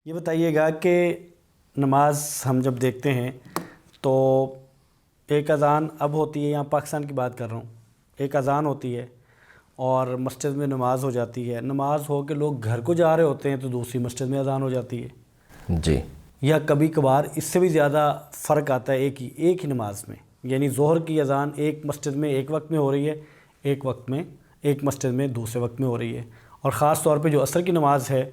یہ بتائیے گا کہ نماز ہم جب دیکھتے ہیں تو ایک اذان اب ہوتی ہے، یہاں پاکستان کی بات کر رہا ہوں، ایک اذان ہوتی ہے اور مسجد میں نماز ہو جاتی ہے، نماز ہو کے لوگ گھر کو جا رہے ہوتے ہیں تو دوسری مسجد میں اذان ہو جاتی ہے، جی یا کبھی کبھار اس سے بھی زیادہ فرق آتا ہے ایک ہی نماز میں، یعنی ظہر کی اذان ایک مسجد میں ایک وقت میں ہو رہی ہے، ایک وقت میں ایک مسجد میں دوسرے وقت میں ہو رہی ہے، اور خاص طور پہ جو عصر کی نماز ہے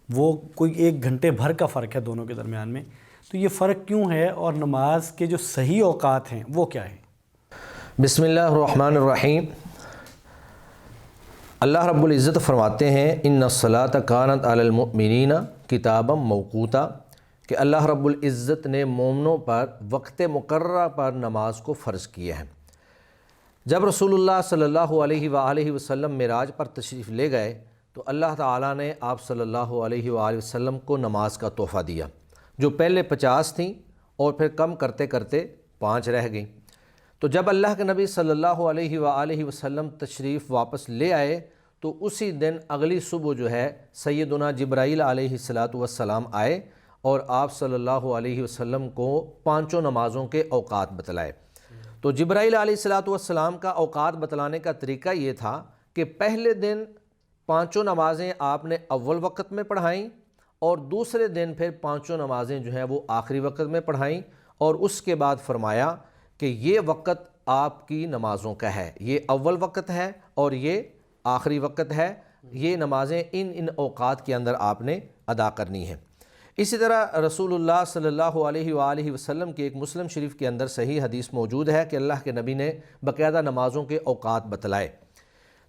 وہ کوئی 1 گھنٹے بھر کا فرق ہے دونوں کے درمیان میں. تو یہ فرق کیوں ہے اور نماز کے جو صحیح اوقات ہیں وہ کیا ہیں؟ بسم اللہ الرحمن الرحیم. اللہ رب العزت فرماتے ہیں ان الصلاۃ کانت علی المؤمنین کتابا موقوتا، کہ اللہ رب العزت نے مومنوں پر وقت مقررہ پر نماز کو فرض کیا ہے. جب رسول اللہ صلی اللہ علیہ وآلہ وسلم معراج پر تشریف لے گئے تو اللہ تعالیٰ نے آپ صلی اللہ علیہ وآلہ وسلم کو نماز کا تحفہ دیا، جو پہلے 50 تھیں اور پھر کم کرتے کرتے 5 رہ گئیں. تو جب اللہ کے نبی صلی اللہ علیہ وآلہ وسلم تشریف واپس لے آئے تو اسی دن اگلی صبح جو ہے سیدنا جبرائیل علیہ السلام آئے اور آپ صلی اللہ علیہ وسلم کو 5 نمازوں کے اوقات بتلائے. تو جبرائیل علیہ السلام کا اوقات بتلانے کا طریقہ یہ تھا کہ پہلے دن 5 نمازیں آپ نے اول وقت میں پڑھائیں اور دوسرے دن پھر 5 نمازیں جو ہیں وہ آخری وقت میں پڑھائیں، اور اس کے بعد فرمایا کہ یہ وقت آپ کی نمازوں کا ہے، یہ اول وقت ہے اور یہ آخری وقت ہے، یہ نمازیں ان اوقات کے اندر آپ نے ادا کرنی ہیں. اسی طرح رسول اللہ صلی اللہ علیہ وآلہ وسلم کی ایک مسلم شریف کے اندر صحیح حدیث موجود ہے کہ اللہ کے نبی نے باقاعدہ نمازوں کے اوقات بتلائے.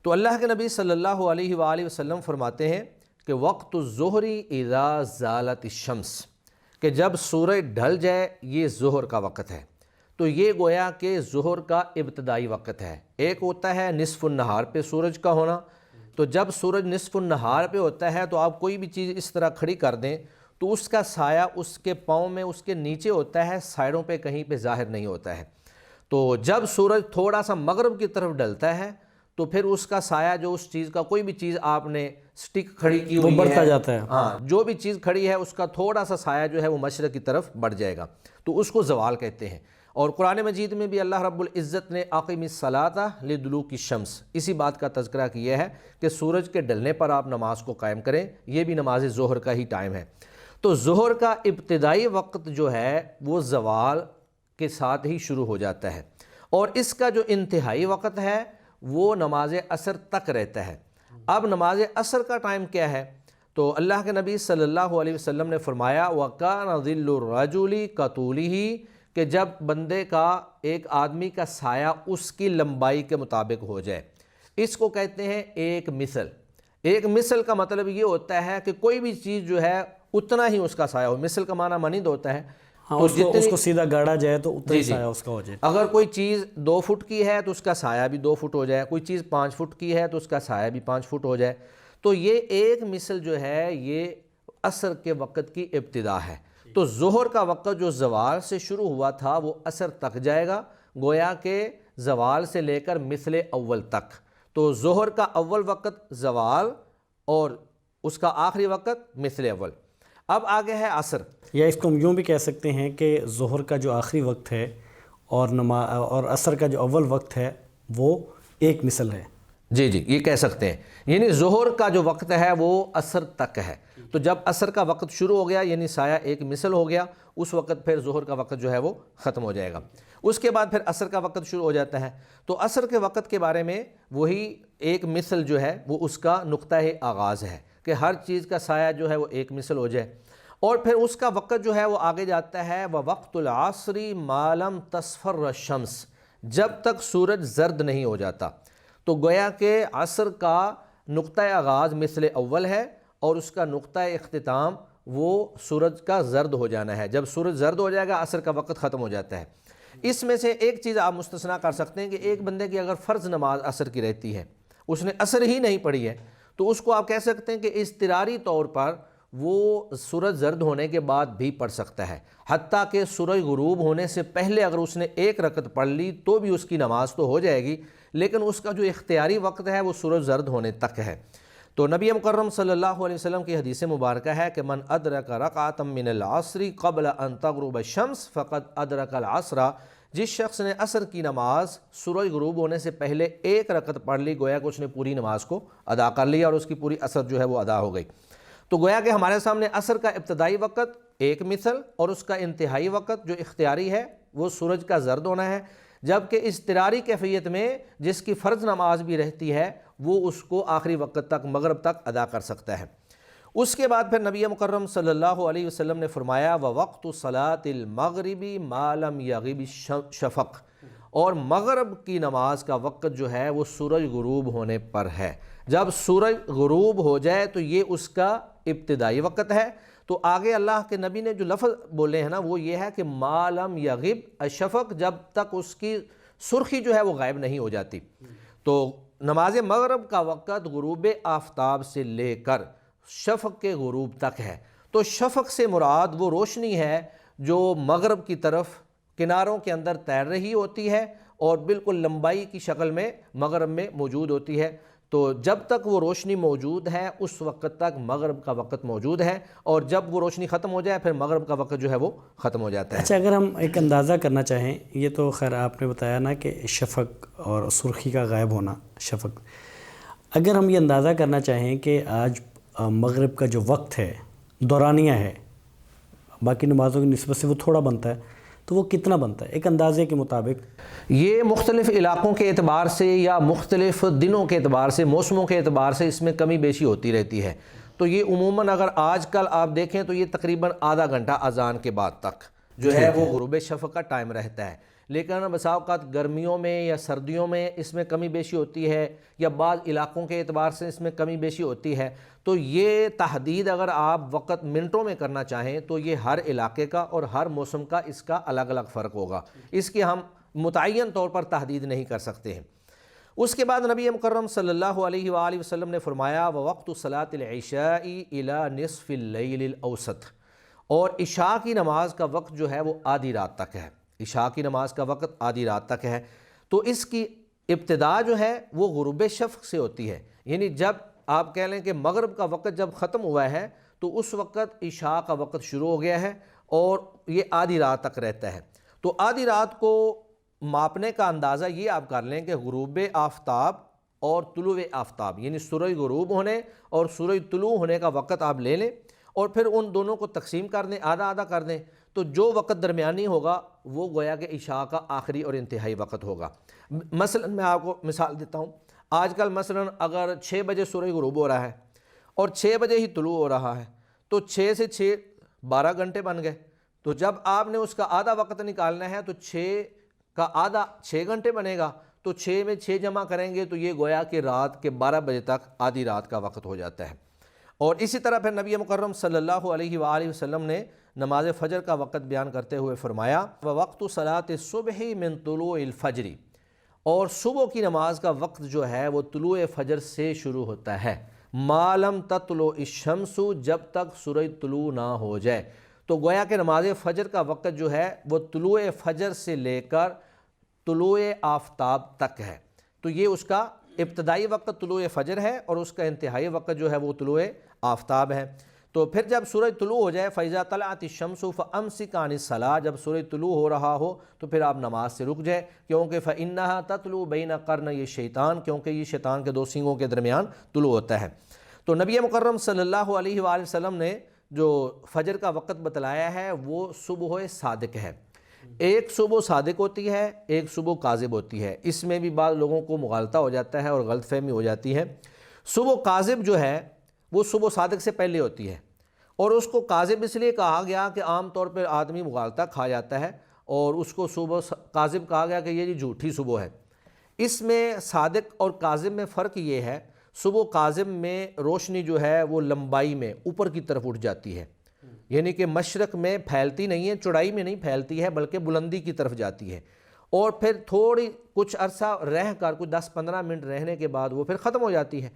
تو اللہ کے نبی صلی اللہ علیہ وآلہ وسلم فرماتے ہیں کہ وقت الظہر اذا زالت الشمس، کہ جب سورج ڈھل جائے یہ ظہر کا وقت ہے. تو یہ گویا کہ ظہر کا ابتدائی وقت ہے. ایک ہوتا ہے نصف النہار پہ سورج کا ہونا، تو جب سورج نصف النہار پہ ہوتا ہے تو آپ کوئی بھی چیز اس طرح کھڑی کر دیں تو اس کا سایہ اس کے پاؤں میں اس کے نیچے ہوتا ہے، سائڈوں پہ کہیں پہ ظاہر نہیں ہوتا ہے. تو جب سورج تھوڑا سا مغرب کی طرف ڈلتا ہے تو پھر اس کا سایہ جو اس چیز کا کوئی بھی چیز آپ نے سٹک کھڑی کی ہوئی ہے وہ بڑھتا جاتا ہے، ہاں جو بھی چیز کھڑی ہے اس کا تھوڑا سا سایہ جو ہے وہ مشرق کی طرف بڑھ جائے گا، تو اس کو زوال کہتے ہیں. اور قرآن مجید میں بھی اللہ رب العزت نے اقیم الصلاۃ لدلوک الشمس اسی بات کا تذکرہ کیا ہے کہ سورج کے ڈلنے پر آپ نماز کو قائم کریں، یہ بھی نماز ظہر کا ہی ٹائم ہے. تو ظہر کا ابتدائی وقت جو ہے وہ زوال کے ساتھ ہی شروع ہو جاتا ہے، اور اس کا جو انتہائی وقت ہے وہ نماز عصر تک رہتا ہے. اب نماز عصر کا ٹائم کیا ہے؟ تو اللہ کے نبی صلی اللہ علیہ وسلم نے فرمایا وَكَانَ ظِلُّ الرَّجُلِ كَطُولِهِ، کہ جب بندے کا ایک آدمی کا سایہ اس کی لمبائی کے مطابق ہو جائے. اس کو کہتے ہیں ایک مثل. ایک مثل کا مطلب یہ ہوتا ہے کہ کوئی بھی چیز جو ہے اتنا ہی اس کا سایہ ہو. مثل کا معنی مانند ہوتا ہے تو اس کو سیدھا گاڑا جائے تو اتنا ہی سایہ اس کا ہو جائے. اگر کوئی چیز 2 فٹ کی ہے تو اس کا سایہ بھی 2 فٹ ہو جائے، کوئی چیز 5 فٹ کی ہے تو اس کا سایہ بھی 5 فٹ ہو جائے. تو یہ ایک مثل جو ہے یہ عصر کے وقت کی ابتدا ہے. تو ظہر کا وقت جو زوال سے شروع ہوا تھا وہ عصر تک جائے گا، گویا کہ زوال سے لے کر مثل اول تک. تو ظہر کا اول وقت زوال اور اس کا آخری وقت مثل اول. اب آگے ہے عصر. یا اس کو ہم یوں بھی کہہ سکتے ہیں کہ ظہر کا جو آخری وقت ہے اور عصر کا جو اول وقت ہے وہ ایک مثل ہے. جی یہ کہہ سکتے ہیں، یعنی ظہر کا جو وقت ہے وہ عصر تک ہے. تو جب عصر کا وقت شروع ہو گیا یعنی سایہ ایک مثل ہو گیا، اس وقت پھر ظہر کا وقت جو ہے وہ ختم ہو جائے گا. اس کے بعد پھر عصر کا وقت شروع ہو جاتا ہے. تو عصر کے وقت کے بارے میں وہی ایک مثل جو ہے وہ اس کا نقطہ آغاز ہے کہ ہر چیز کا سایہ جو ہے وہ ایک مثل ہو جائے. اور پھر اس کا وقت جو ہے وہ آگے جاتا ہے وَوَقْتُ الْعَصْرِ مَا لَمْ تَصْفَرَّ الشَّمْسِ، جب تک سورج زرد نہیں ہو جاتا. تو گویا کہ عصر کا نقطہ آغاز مثل اول ہے اور اس کا نقطہ اختتام وہ سورج کا زرد ہو جانا ہے. جب سورج زرد ہو جائے گا عصر کا وقت ختم ہو جاتا ہے. اس میں سے ایک چیز آپ مستثنیٰ کر سکتے ہیں کہ ایک بندے کی اگر فرض نماز عصر کی رہتی ہے، اس نے عصر ہی نہیں پڑھی ہے، تو اس کو آپ کہہ سکتے ہیں کہ اضطراری طور پر وہ سورج زرد ہونے کے بعد بھی پڑھ سکتا ہے. حتیٰ کہ سورج غروب ہونے سے پہلے اگر اس نے 1 رکعت پڑھ لی تو بھی اس کی نماز تو ہو جائے گی، لیکن اس کا جو اختیاری وقت ہے وہ سورج زرد ہونے تک ہے. تو نبی مکرم صلی اللہ علیہ وسلم کی حدیث مبارکہ ہے کہ من ادرک رکعۃ من العصر قبل ان تغرب الشمس فقد ادرک العصر، جس شخص نے عصر کی نماز سورج غروب ہونے سے پہلے ایک رکعت پڑھ لی، گویا کہ اس نے پوری نماز کو ادا کر لیا اور اس کی پوری عصر جو ہے وہ ادا ہو گئی۔ تو گویا کہ ہمارے سامنے عصر کا ابتدائی وقت ایک مثل اور اس کا انتہائی وقت جو اختیاری ہے وہ سورج کا زرد ہونا ہے، جبکہ اضطراری کیفیت میں جس کی فرض نماز بھی رہتی ہے وہ اس کو آخری وقت تک مغرب تک ادا کر سکتا ہے۔ اس کے بعد پھر نبی مکرم صلی اللہ علیہ وسلم نے فرمایا وَوَقْتُ صَلَاةِ الْمَغْرِبِ مَا لَمْ يَغِبِ الشَّفَقُ، اور مغرب کی نماز کا وقت جو ہے وہ سورج غروب ہونے پر ہے۔ جب سورج غروب ہو جائے تو یہ اس کا ابتدائی وقت ہے۔ تو آگے اللہ کے نبی نے جو لفظ بولے ہیں نا وہ یہ ہے کہ مَا لَمْ يَغِبْ الشَّفَقُ، جب تک اس کی سرخی جو ہے وہ غائب نہیں ہو جاتی۔ تو نماز مغرب کا وقت غروب آفتاب سے لے کر شفق کے غروب تک ہے۔ تو شفق سے مراد وہ روشنی ہے جو مغرب کی طرف کناروں کے اندر تیر رہی ہوتی ہے اور بالکل لمبائی کی شکل میں مغرب میں موجود ہوتی ہے۔ تو جب تک وہ روشنی موجود ہے اس وقت تک مغرب کا وقت موجود ہے، اور جب وہ روشنی ختم ہو جائے پھر مغرب کا وقت جو ہے وہ ختم ہو جاتا ہے۔ اچھا، اگر ہم ایک اندازہ کرنا چاہیں، یہ تو خیر آپ نے بتایا نا کہ شفق اور سرخی کا غائب ہونا شفق، اگر ہم یہ اندازہ کرنا چاہیں کہ آج مغرب کا جو وقت ہے دورانیہ ہے، باقی نمازوں کی نسبت سے وہ تھوڑا بنتا ہے، تو وہ کتنا بنتا ہے ایک اندازے کے مطابق؟ یہ مختلف علاقوں کے اعتبار سے یا مختلف دنوں کے اعتبار سے، موسموں کے اعتبار سے اس میں کمی بیشی ہوتی رہتی ہے۔ تو یہ عموماً اگر آج کل آپ دیکھیں تو یہ تقریباً آدھا گھنٹہ اذان کے بعد تک جو ہے وہ غروب شفق کا ٹائم رہتا ہے۔ لیکن بسا اوقات گرمیوں میں یا سردیوں میں اس میں کمی بیشی ہوتی ہے، یا بعض علاقوں کے اعتبار سے اس میں کمی بیشی ہوتی ہے۔ تو یہ تحدید اگر آپ وقت منٹوں میں کرنا چاہیں تو یہ ہر علاقے کا اور ہر موسم کا اس کا الگ الگ فرق ہوگا، اس کی ہم متعین طور پر تحدید نہیں کر سکتے ہیں۔ اس کے بعد نبی مکرم صلی اللہ علیہ وآلہ وسلم نے فرمایا وَوَقْتُ صَلَاةِ الْعِشَاءِ إِلَى نِصْفِ اللَّيْلِ الْأَوْسَطِ، اور عشاء کی نماز کا وقت جو ہے وہ آدھی رات تک ہے۔ عشاء کی نماز کا وقت آدھی رات تک ہے، تو اس کی ابتدا جو ہے وہ غروب شفق سے ہوتی ہے، یعنی جب آپ کہہ لیں کہ مغرب کا وقت جب ختم ہوا ہے تو اس وقت عشاء کا وقت شروع ہو گیا ہے اور یہ آدھی رات تک رہتا ہے۔ تو آدھی رات کو ماپنے کا اندازہ یہ آپ کر لیں کہ غروب آفتاب اور طلوع آفتاب، یعنی سورج غروب ہونے اور سورج طلوع ہونے کا وقت آپ لے لیں اور پھر ان دونوں کو تقسیم کر دیں، آدھا آدھا کر دیں، تو جو وقت درمیانی ہوگا وہ گویا کہ عشاء کا آخری اور انتہائی وقت ہوگا۔ مثلا میں آپ کو مثال دیتا ہوں، آج کل مثلا اگر 6 بجے سورج غروب ہو رہا ہے اور 6 بجے ہی طلوع ہو رہا ہے تو 6 سے 6 12 گھنٹے بن گئے۔ تو جب آپ نے اس کا آدھا وقت نکالنا ہے تو 6 کا آدھا 6 گھنٹے بنے گا، تو 6 میں 6 جمع کریں گے تو یہ گویا کہ رات کے 12 بجے تک آدھی رات کا وقت ہو جاتا ہے۔ اور اسی طرح پھر نبی مکرم صلی اللہ علیہ وآلہ وسلم نے نماز فجر کا وقت بیان کرتے ہوئے فرمایا وَوَقْتُ صَلَاةِ الصُّبْحِ مِن طُلُوعِ الْفَجْرِ، اور صبح کی نماز کا وقت جو ہے وہ طلوع فجر سے شروع ہوتا ہے، مَا لَمْ تَطْلُعِ الشَّمْسُ، جب تک سورج طلوع نہ ہو جائے۔ تو گویا کہ نماز فجر کا وقت جو ہے وہ طلوع فجر سے لے کر طلوع آفتاب تک ہے۔ تو یہ اس کا ابتدائی وقت طلوع فجر ہے اور اس کا انتہائی وقت جو ہے وہ طلوع آفتاب ہے۔ تو پھر جب سورج طلوع ہو جائے فَإِذَا طَلَعَتِ الشَّمْسُ فَأَمْسِكْ عَنِ الصَّلَاةِ، جب سورج طلوع ہو رہا ہو تو پھر آپ نماز سے رک جائیں، کیونکہ فَإِنَّهَا تَطْلُعُ بَيْنَ قَرْنَيِ الشَّيْطَانِ، کیونکہ یہ شیطان کے 2 سینگوں کے درمیان طلوع ہوتا ہے۔ تو نبی مکرم صلی اللہ علیہ وآلہ وسلم نے جو فجر کا وقت بتلایا ہے وہ صبح صادق ہے۔ ایک صبح صادق ہوتی ہے، ایک صبح کاذب ہوتی ہے، اس میں بھی بعض لوگوں کو مغالطہ ہو جاتا ہے اور غلط فہمی ہو جاتی ہے۔ صبح کاذب جو ہے وہ صبح صادق سے پہلے ہوتی ہے، اور اس کو کاذب اس لیے کہا گیا کہ عام طور پر آدمی مغالطہ کھا جاتا ہے اور اس کو صبح کاذب کہا گیا کہ یہ جی جھوٹی صبح ہے۔ اس میں صادق اور کاذب میں فرق یہ ہے، صبح کاذب میں روشنی جو ہے وہ لمبائی میں اوپر کی طرف اٹھ جاتی ہے، یعنی کہ مشرق میں پھیلتی نہیں ہے، چوڑائی میں نہیں پھیلتی ہے بلکہ بلندی کی طرف جاتی ہے، اور پھر تھوڑی کچھ عرصہ رہ کر کچھ 10-15 منٹ رہنے کے بعد وہ پھر ختم ہو جاتی ہے۔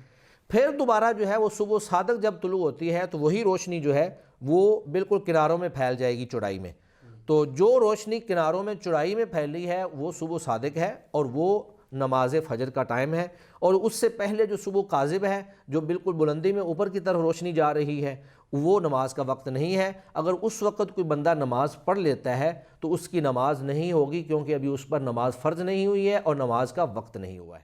پھر دوبارہ جو ہے وہ صبح صادق جب طلوع ہوتی ہے تو وہی روشنی جو ہے وہ بالکل کناروں میں پھیل جائے گی چوڑائی میں۔ تو جو روشنی کناروں میں چوڑائی میں پھیلی ہے وہ صبح صادق ہے، اور وہ نماز فجر کا ٹائم ہے، اور اس سے پہلے جو صبح کاذب ہے، جو بالکل بلندی میں اوپر کی طرف روشنی جا رہی ہے، وہ نماز کا وقت نہیں ہے۔ اگر اس وقت کوئی بندہ نماز پڑھ لیتا ہے تو اس کی نماز نہیں ہوگی، کیونکہ ابھی اس پر نماز فرض نہیں ہوئی ہے اور نماز کا وقت نہیں ہوا ہے۔